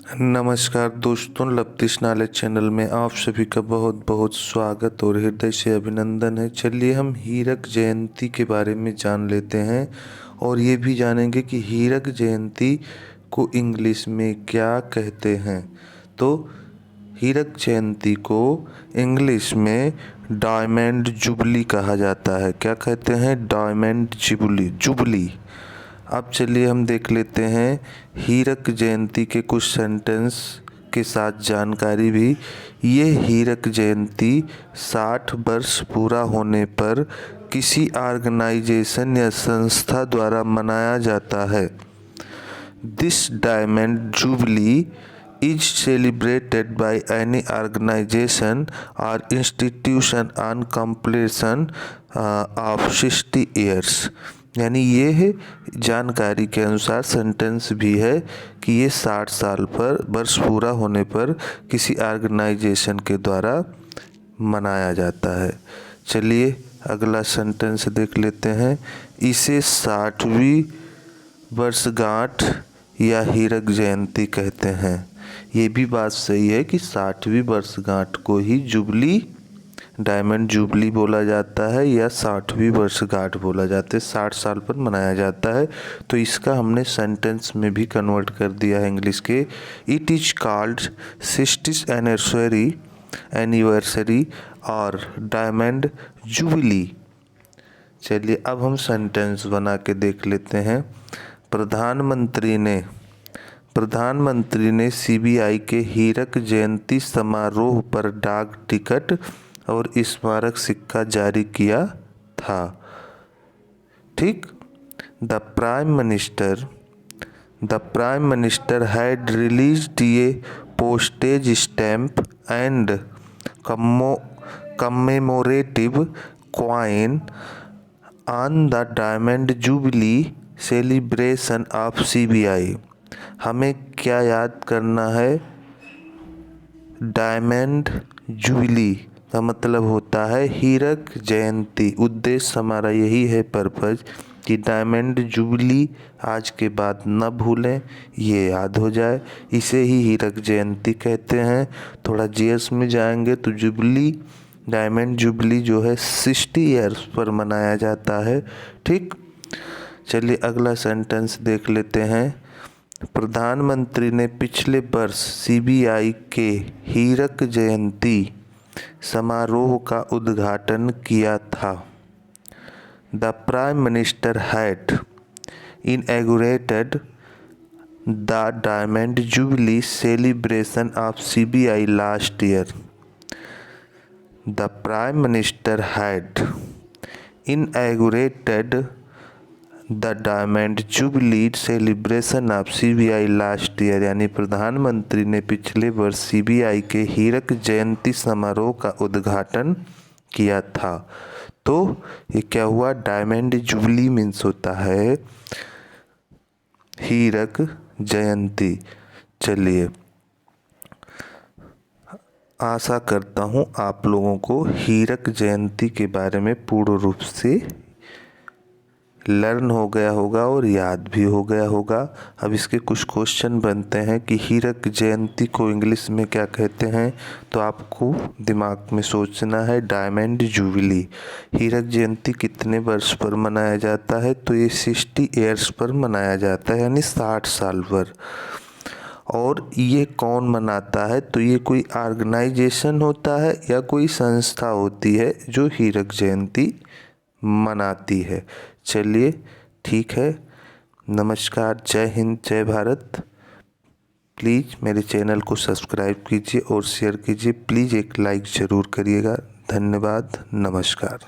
नमस्कार दोस्तों, लवतिश knowledge channel में आप सभी का बहुत बहुत स्वागत और हृदय से अभिनंदन है। चलिए हम हीरक जयंती के बारे में जान लेते हैं और ये भी जानेंगे कि हीरक जयंती को इंग्लिश में क्या कहते हैं। तो हीरक जयंती को इंग्लिश में डायमंड जुबली कहा जाता है। क्या कहते हैं? Diamond jubilee. अब चलिए हम देख लेते हैं हीरक जयंती के कुछ सेंटेंस के साथ जानकारी भी। ये हीरक जयंती 60 वर्ष पूरा होने पर किसी ऑर्गेनाइजेशन या संस्था द्वारा मनाया जाता है। This diamond jubilee is celebrated by any organization or institution on completion of 60 years। यानी ये है जानकारी के अनुसार सेंटेंस भी है कि ये 60 साल पर वर्ष पूरा होने पर किसी ऑर्गेनाइजेशन के द्वारा मनाया जाता है। चलिए अगला सेंटेंस देख लेते हैं। इसे 60वीं वर्षगांठ या हीरक जयंती कहते हैं। ये भी बात सही है कि 60वीं वर्षगांठ को ही जुबली, डायमंड जुबली बोला जाता है या 60वीं वर्षगांठ बोला जाता है। 60 साल पर मनाया जाता है, तो इसका हमने सेंटेंस में भी कन्वर्ट कर दिया है इंग्लिश के। It is called 60th anniversary और डायमंड जुबली। चलिए अब हम सेंटेंस बना के देख लेते हैं। प्रधानमंत्री ने सीबीआई के हीरक जयंती समारोह पर डाक टिकट और स्मारक सिक्का जारी किया था। ठीक। The prime minister had released A postage stamp and commemorative coin on the diamond jubilee celebration of CBI. हमें क्या याद करना है? डायमंड जुबली का मतलब होता है हीरक जयंती। उद्देश्य हमारा यही है, पर्पज, कि डायमंड जुबली आज के बाद न भूलें, ये याद हो जाए। इसे ही हीरक जयंती कहते हैं। थोड़ा जीएस में जाएंगे तो जुबली, डायमंड जुबली जो है 60 ईयर्स पर मनाया जाता है। ठीक। चलिए अगला सेंटेंस देख लेते हैं। प्रधानमंत्री ने पिछले वर्ष सीबीआई के हीरक जयंती समारोह का उद्घाटन किया था। The prime minister had inaugurated the diamond jubilee celebration of CBI last year. The prime minister had inaugurated the diamond jubilee celebration of CBI last year. यानी प्रधानमंत्री ने पिछले वर्ष सीबीआई के हीरक जयंती समारोह का उद्घाटन किया था। तो ये क्या हुआ? डायमंड जुबली मीन्स होता है हीरक जयंती। चलिए आशा करता हूँ आप लोगों को हीरक जयंती के बारे में पूर्ण रूप से लर्न हो गया होगा और याद भी हो गया होगा। अब इसके कुछ क्वेश्चन बनते हैं कि हीरक जयंती को इंग्लिश में क्या कहते हैं। तो आपको दिमाग में सोचना है डायमंड जुबली। हीरक जयंती कितने वर्ष पर मनाया जाता है? तो ये 60 ईयर्स पर मनाया जाता है, यानी 60 साल पर। और ये कौन मनाता है? तो ये कोई ऑर्गेनाइजेशन होता है या कोई संस्था होती है जो हीरक जयंती मनाती है। चलिए ठीक है, नमस्कार, जय हिंद, जय भारत। प्लीज़ मेरे चैनल को सब्सक्राइब कीजिए और शेयर कीजिए। प्लीज़ एक लाइक ज़रूर करिएगा। धन्यवाद, नमस्कार।